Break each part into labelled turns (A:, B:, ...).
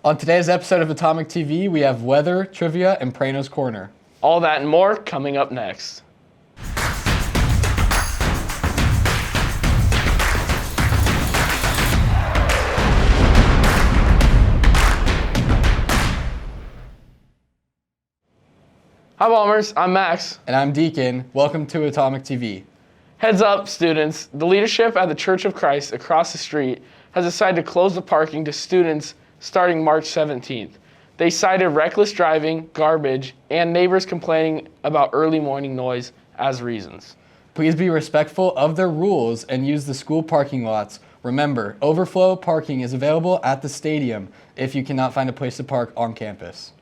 A: On today's episode of Atomic TV, we have weather, trivia, and Pryors Corner.
B: All that and more coming up next. Hi Bombers, I'm Max.
A: And I'm Deacon. Welcome to Atomic TV.
B: Heads up, students. The leadership at the Church of Christ across the street has decided to close the parking to students starting March 17th. They cited reckless driving, garbage, and neighbors complaining about early morning noise as reasons.
A: Please be respectful of their rules and use the school parking lots. Remember, overflow parking is available at the stadium if you cannot find a place to park on campus.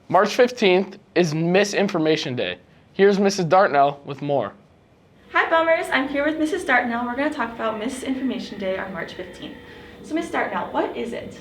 B: March 15th is Misinformation Day. Here's Mrs. Dartnell with more.
C: Hi Bombers, I'm here with Mrs. Dartnell. We're going to talk about Misinformation Day on March 15th. So Ms. Dartnell, what is it?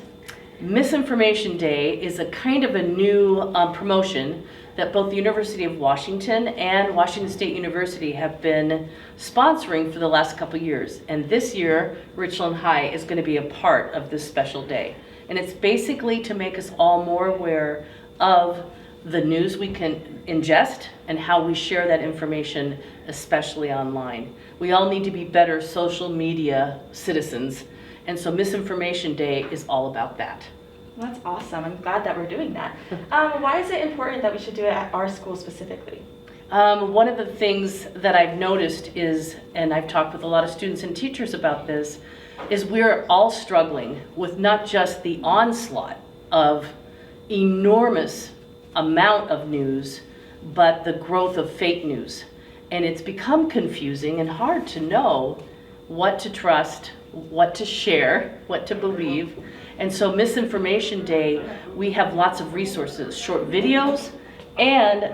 D: Misinformation Day is a kind of a new promotion that both the University of Washington and Washington State University have been sponsoring for the last couple years. And this year, Richland High is going to be a part of this special day. And it's basically to make us all more aware of the news we can ingest and how we share that information, especially online. We all need to be better social media citizens, and so Misinformation Day is all about that.
C: Well, that's awesome. I'm glad that we're doing that. Why is it important that we should do it at our school specifically?
D: One of the things that I've noticed is, and I've talked with a lot of students and teachers about this, is we're all struggling with not just the onslaught of enormous amount of news, but the growth of fake news. And it's become confusing and hard to know what to trust, what to share, what to believe. And so Misinformation Day, we have lots of resources, short videos, and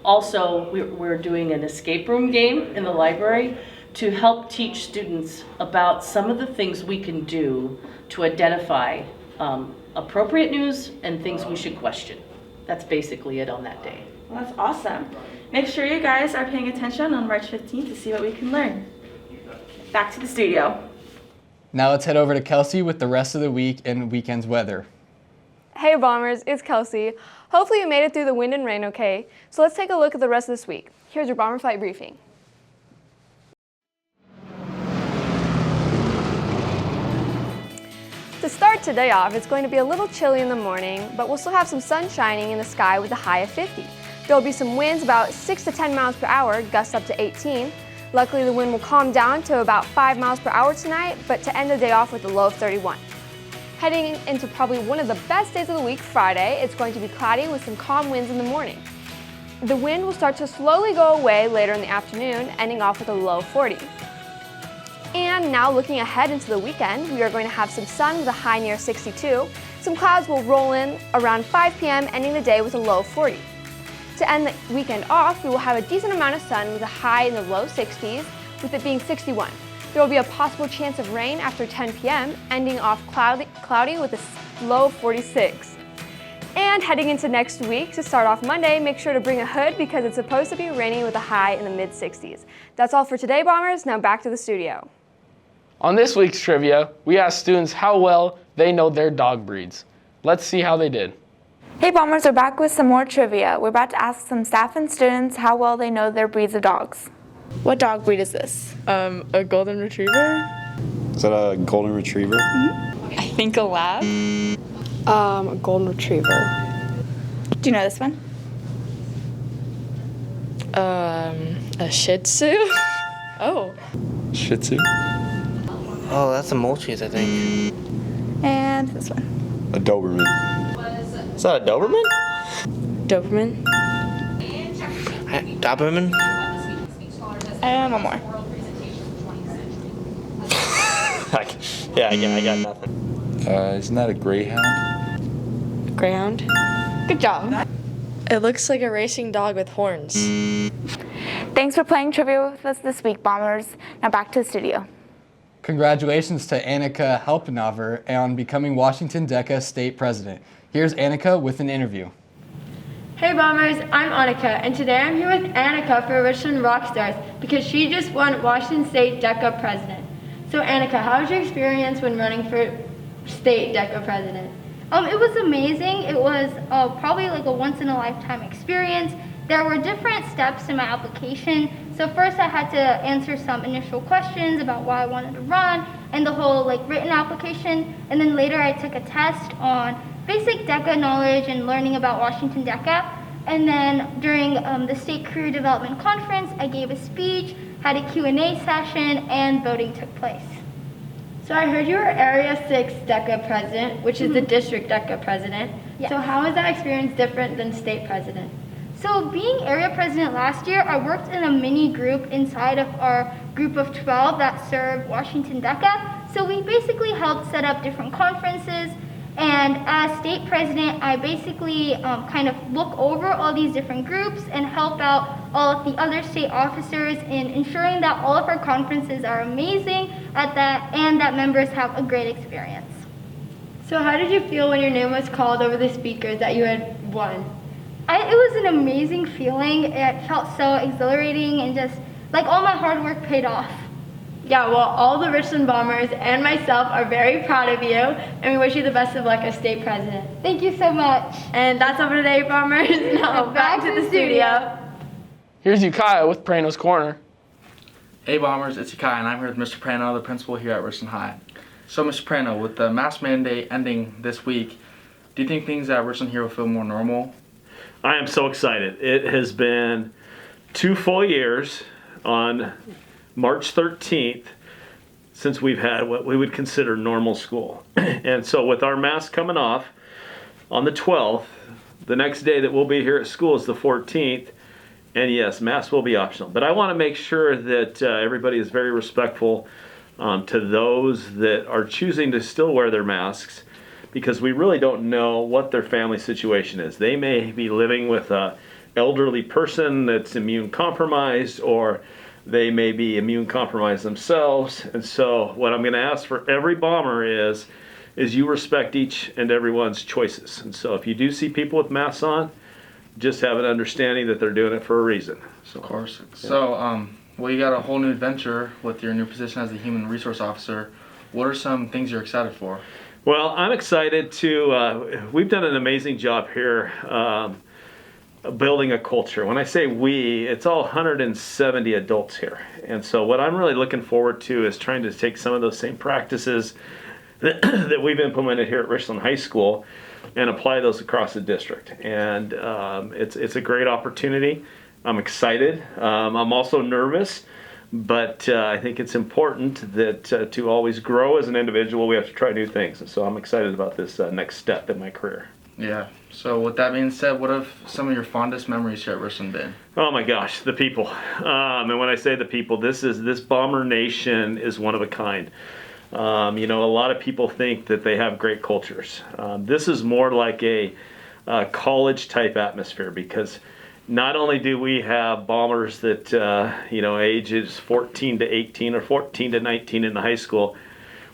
D: also we're doing an escape room game in the library to help teach students about some of the things we can do to identify appropriate news and things we should question. That's basically it on that day.
C: Well, that's awesome. Make sure you guys are paying attention on March 15th to see what we can learn. Back to the studio.
A: Now let's head over to Kelsey with the rest of the week and weekend's weather.
E: Hey Bombers, it's Kelsey. Hopefully you made it through the wind and rain okay. So let's take a look at the rest of this week. Here's your Bomber Flight briefing. To start today off, it's going to be a little chilly in the morning, but we'll still have some sun shining in the sky with a high of 50. There will be some winds about 6 to 10 miles per hour, gusts up to 18. Luckily, the wind will calm down to about 5 miles per hour tonight, but to end the day off with a low of 31. Heading into probably one of the best days of the week, Friday, it's going to be cloudy with some calm winds in the morning. The wind will start to slowly go away later in the afternoon, ending off with a low of 40. And now looking ahead into the weekend, we are going to have some sun with a high near 62. Some clouds will roll in around 5 p.m., ending the day with a low of 40. To end the weekend off, we will have a decent amount of sun with a high in the low 60s, with it being 61. There will be a possible chance of rain after 10 p.m., ending off cloudy with a low of 46. And heading into next week, to start off Monday, make sure to bring a hood because it's supposed to be raining with a high in the mid-60s. That's all for today, Bombers. Now back to the studio.
B: On this week's trivia, we asked students how well they know their dog breeds. Let's see how they did.
F: Hey Bombers, we're back with some more trivia. We're about to ask some staff and students how well they know their breeds of dogs. What dog breed is this?
G: A golden retriever.
H: Is that a golden retriever?
G: I think a lab. A golden retriever.
F: Do you know this one?
G: A Shih Tzu. Oh.
H: Shih Tzu?
I: Oh, that's a Maltese, I think.
F: And this one.
H: A Doberman.
I: Is that a Doberman?
G: Doberman.
I: Doberman?
F: And one more.
I: Yeah, I got nothing.
H: Isn't that a Greyhound?
G: Greyhound.
F: Good job.
G: It looks like a racing dog with horns.
F: Thanks for playing trivia with us this week, Bombers. Now back to the studio.
A: Congratulations to Annika Helpenover on becoming Washington DECA State President. Here's Annika with an interview.
J: Hey Bombers, I'm Annika, and today I'm here with Annika for Richland Rockstars because she just won Washington State DECA President. So Annika, how was your experience when running for State DECA President? It was amazing. It was probably like a once-in-a-lifetime experience. There were different steps in my application. So first I had to answer some initial questions about why I wanted to run and the whole like written application. And then later I took a test on basic DECA knowledge and learning about Washington DECA. And then during the State Career Development Conference, I gave a speech, had a Q&A session, and voting took place.
K: So I heard you were Area 6 DECA president, which is the district DECA president.
J: Yes.
K: So how is that experience different than state president?
J: So being area president last year, I worked in a mini group inside of our group of 12 that served Washington DECA. So we basically helped set up different conferences. And as state president, I basically kind of look over all these different groups and help out all of the other state officers in ensuring that all of our conferences are amazing at that and that members have a great experience.
K: So how did you feel when your name was called over the speakers that you had won?
J: It was an amazing feeling. It felt so exhilarating and just like all my hard work paid off.
K: Yeah, well, all the Richland Bombers and myself are very proud of you, and we wish you the best of luck as state president.
J: Thank you so much.
K: And that's all for today, Bombers. Now back to the studio.
B: Here's Ukiah with Pryors Corner.
L: Hey Bombers, it's Ukiah, and I'm here with Mr. Prano, the principal here at Richland High. So Mr. Prano, with the mask mandate ending this week, do you think things at Richland here will feel more normal?
M: I am so excited. It has been 2 full years on March 13th since we've had what we would consider normal school. And so with our mask coming off on the 12th, the next day that we'll be here at school is the 14th. And yes, masks will be optional. But I want to make sure that everybody is very respectful to those that are choosing to still wear their masks, because we really don't know what their family situation is. They may be living with an elderly person that's immune compromised, or they may be immune compromised themselves. And so what I'm going to ask for every bomber is you respect each and everyone's choices. And so if you do see people with masks on, just have an understanding that they're doing it for a reason. So,
L: of course. Yeah. So, well, you got a whole new adventure with your new position as the Human Resource Officer. What are some things you're excited for?
M: Well, I'm excited to, we've done an amazing job here building a culture. When I say we, it's all 170 adults here. And so what I'm really looking forward to is trying to take some of those same practices that we've implemented here at Richland High School and apply those across the district. And it's a great opportunity. I'm excited. I'm also nervous, but I think it's important that to always grow as an individual, we have to try new things. And so I'm excited about this next step in my career.
L: Yeah. So with that being said, what have some of your fondest memories here at Richland been?
M: Oh my gosh, the people. And when I say the people, this Bomber Nation is one of a kind. You know, a lot of people think that they have great cultures. This is more like a college type atmosphere, because not only do we have bombers that, you know, ages 14 to 18 or 14 to 19 in the high school,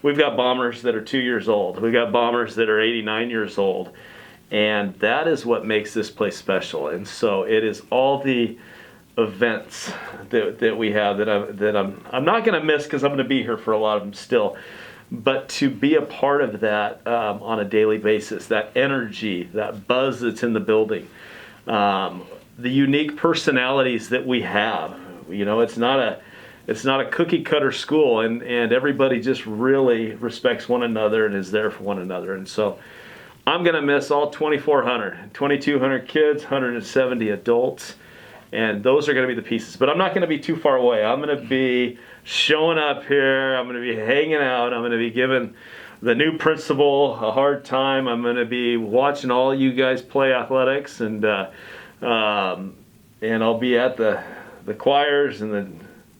M: we've got bombers that are 2 years old. We've got bombers that are 89 years old. And that is what makes this place special. And so it is all the events that we have that I'm not going to miss, because I'm going to be here for a lot of them still. But to be a part of that on a daily basis, that energy, that buzz that's in the building, the unique personalities that we have. You know, it's not a cookie cutter school, and everybody just really respects one another and is there for one another. And so I'm going to miss all 2,200 kids, 170 adults, and those are going to be the pieces. But I'm not going to be too far away. I'm going to be showing up here. I'm going to be hanging out. I'm going to be giving the new principal a hard time. I'm going to be watching all you guys play athletics, and I'll be at the choirs and the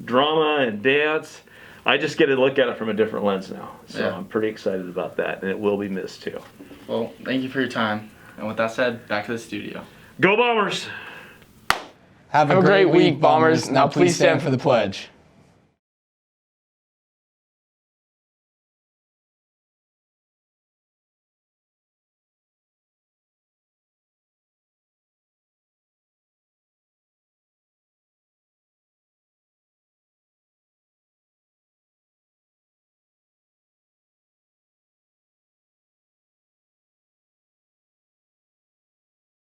M: drama and dance. I just get to look at it from a different lens now. So yeah. I'm pretty excited about that, and it will be missed too.
L: Well, thank you for your time. And with that said, back to the studio.
M: Go Bombers!
A: Have a great week, Bombers. Now please stand for the pledge.